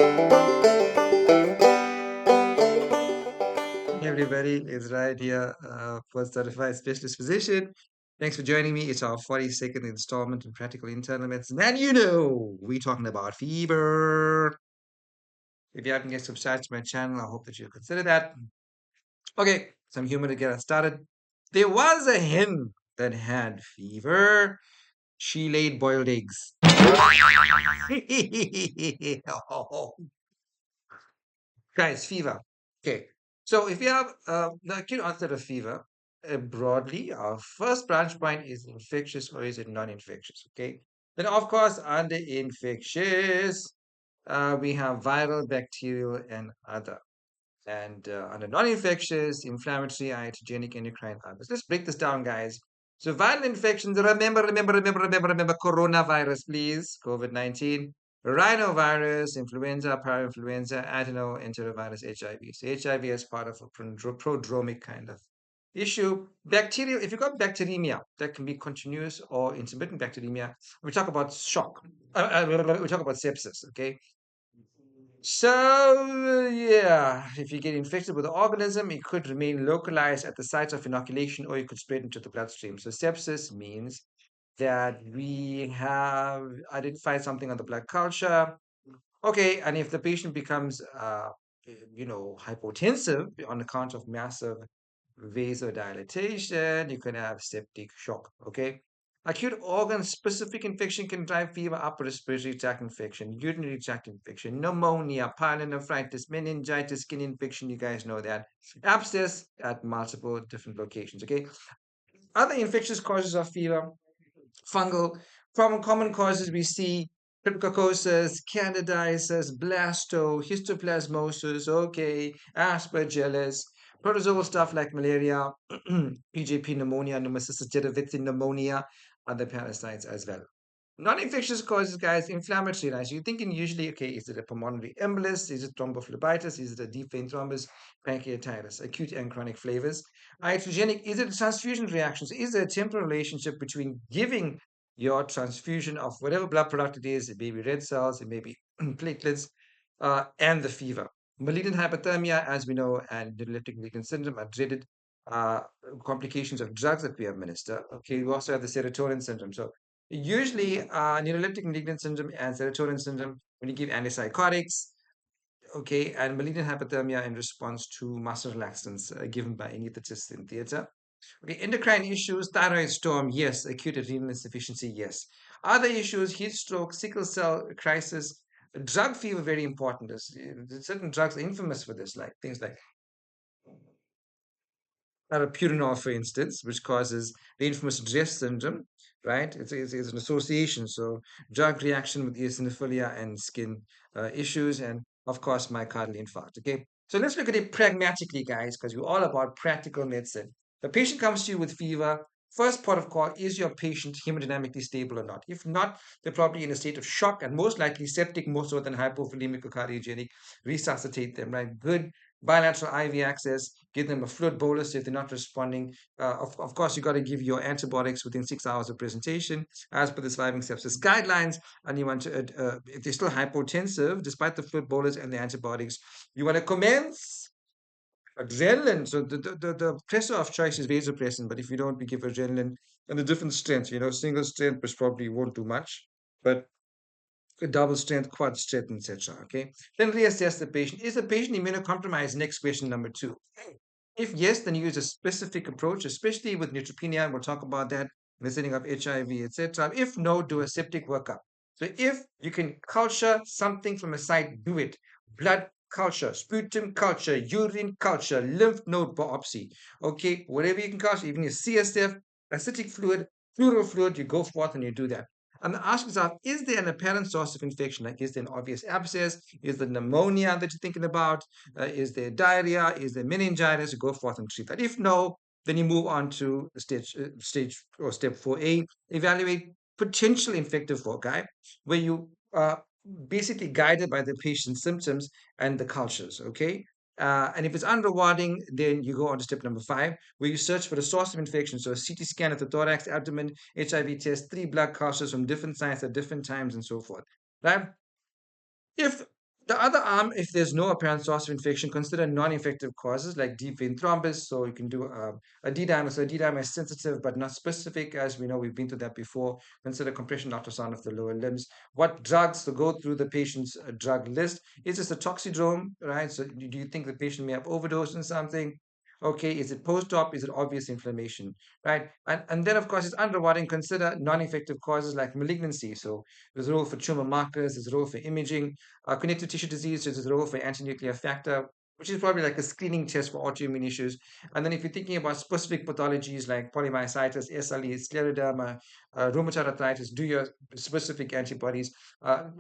Hey everybody, it's right here for Certified Specialist Physician. Thanks for joining me. It's our 42nd installment in Practical Internal Medicine. And we're talking about fever. If you haven't yet subscribed to my channel, I hope that you'll consider that. Okay, some humor to get us started. There was a hen that had fever. She laid boiled eggs. Oh, guys, fever. Okay. So if you have the acute onset of fever, broadly, our first branch point is infectious or is it non-infectious? Okay. Then, of course, under infectious, we have viral, bacterial, and other. And under non-infectious, inflammatory, iatrogenic, endocrine, others. Let's break this down, guys. So viral infections, remember coronavirus, please, COVID-19, rhinovirus, influenza, parainfluenza, adenoenterovirus, HIV. So HIV is part of a prodromic kind of issue. Bacterial, if you've got bacteremia, that can be continuous or intermittent bacteremia. We talk about shock. We talk about sepsis, okay? So, yeah, if you get infected with the organism, it could remain localized at the site of inoculation or it could spread into the bloodstream. So, sepsis means that we have identified something on the blood culture. Okay, and if the patient becomes, hypotensive on account of massive vasodilatation, you can have septic shock. Okay, acute organ-specific infection can drive fever, upper respiratory tract infection, urinary tract infection, pneumonia, pyelonephritis, meningitis, skin infection. You guys know that. Abscess at multiple different locations. Okay, other infectious causes of fever, fungal. Common causes we see cryptococcus, candidiasis, blasto, histoplasmosis, okay, aspergillus, protozoal stuff like malaria, PJP pneumonia, pneumocystis jirovecii pneumonia, other parasites as well. Non-infectious causes, guys, inflammatory. Right? So you're thinking usually, okay, is it a pulmonary embolus? Is it thrombophlebitis? Is it a deep vein thrombus? Pancreatitis, acute and chronic flavors. Iatrogenic, is it a transfusion reaction? So is there a temporal relationship between giving your transfusion of whatever blood product it is, it may be red cells, it may be platelets, and the fever? Malignant hypothermia, as we know, and neuroleptic malignant syndrome are dreaded uh, complications of drugs that we administer. Okay, we also have the serotonin syndrome. So usually, neuroleptic malignant syndrome and serotonin syndrome, when you give antipsychotics, okay, and malignant hypothermia in response to muscle relaxants given by anesthetists in theater. Okay, endocrine issues, thyroid storm, yes. Acute adrenal insufficiency, yes. Other issues, heat stroke, sickle cell crisis, drug fever, very important. Certain drugs are infamous for this, like things like Purinol, for instance, which causes the infamous Dress syndrome, right? It's an association. So, drug reaction with eosinophilia and skin issues, and of course, myocardial infarct. Okay. So, let's look at it pragmatically, guys, because we're all about practical medicine. The patient comes to you with fever. First port of call, is your patient hemodynamically stable or not? If not, they're probably in a state of shock and most likely septic, more so than hypovolemic or cardiogenic. Resuscitate them, right? Good bilateral IV access, give them a fluid bolus if they're not responding. Of course, you got to give your antibiotics within 6 hours of presentation, as per the surviving sepsis guidelines. And you want to, if they're still hypotensive, despite the fluid bolus and the antibiotics, you want to commence adrenaline. So the pressor of choice is vasopressin, but if you don't, we give adrenaline and the different strengths. Single strength, which probably won't do much, but double strength, quad strength, etc. Okay. Then reassess the patient. Is the patient immunocompromised? Next question number two. If yes, then use a specific approach, especially with neutropenia. We'll talk about that in the setting of HIV, etc. If no, do a septic workup. So if you can culture something from a site, do it. Blood culture, sputum culture, urine culture, lymph node biopsy. Okay, whatever you can culture, even your CSF, acidic fluid, pleural fluid, you go forth and you do that. And ask yourself, is there an apparent source of infection? Like, is there an obvious abscess? Is there pneumonia that you're thinking about? Is there diarrhea? Is there meningitis? You go forth and treat that. If no, then you move on to stage or step 4A, evaluate potential infective foci, where you are basically guided by the patient's symptoms and the cultures, okay? And if it's unrewarding, then you go on to step number 5, where you search for the source of infection. So a CT scan of the thorax, abdomen, HIV test, 3 blood cultures from different sites at different times, and so forth. Right? If The other arm, if there's no apparent source of infection, consider non-infective causes like deep vein thrombus. So you can do a D-dimer. So a D-dimer is sensitive but not specific, as we know, we've been through that before. Consider compression ultrasound of the lower limbs. What drugs to go through the patient's drug list? Is this a toxidrome, right? So do you think the patient may have overdosed on something? Okay, is it post-op? Is it obvious inflammation, right? And then, of course, it's underwater. Consider non-infective causes like malignancy. So there's a role for tumor markers, there's a role for imaging, connective tissue disease, there's a role for anti-nuclear factor, which is probably like a screening test for autoimmune issues. And then if you're thinking about specific pathologies like polymyositis, SLE, scleroderma, rheumatoid arthritis, do your specific antibodies.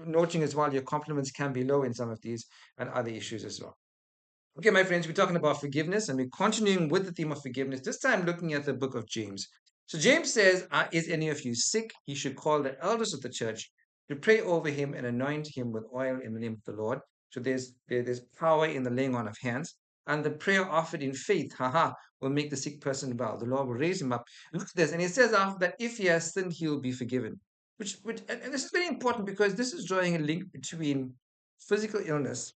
Noting as well, your complements can be low in some of these and other issues as well. Okay, my friends, we're talking about forgiveness and we're continuing with the theme of forgiveness, this time looking at the book of James. So James says, is any of you sick? He should call the elders of the church to pray over him and anoint him with oil in the name of the Lord. So there's power in the laying on of hands. And the prayer offered in faith, will make the sick person well. The Lord will raise him up. Look at this. And it says after that, if he has sinned, he will be forgiven. And this is very important because this is drawing a link between physical illness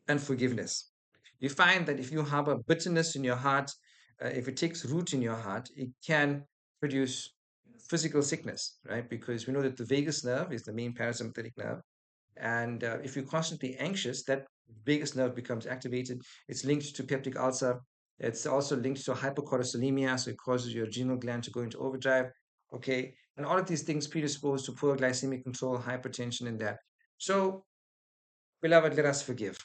and forgiveness. You find that if you harbor bitterness in your heart, if it takes root in your heart, it can produce physical sickness, right? Because we know that the vagus nerve is the main parasympathetic nerve. And if you're constantly anxious, that vagus nerve becomes activated. It's linked to peptic ulcer. It's also linked to hypercortisolemia, so it causes your adrenal gland to go into overdrive. Okay. And all of these things predispose to poor glycemic control, hypertension, and that. So beloved, let us forgive.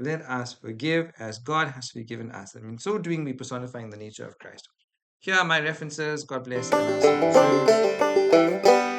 Let us forgive as God has forgiven us. And in so doing, we personifying the nature of Christ. Here are my references. God bless and I'll see you soon.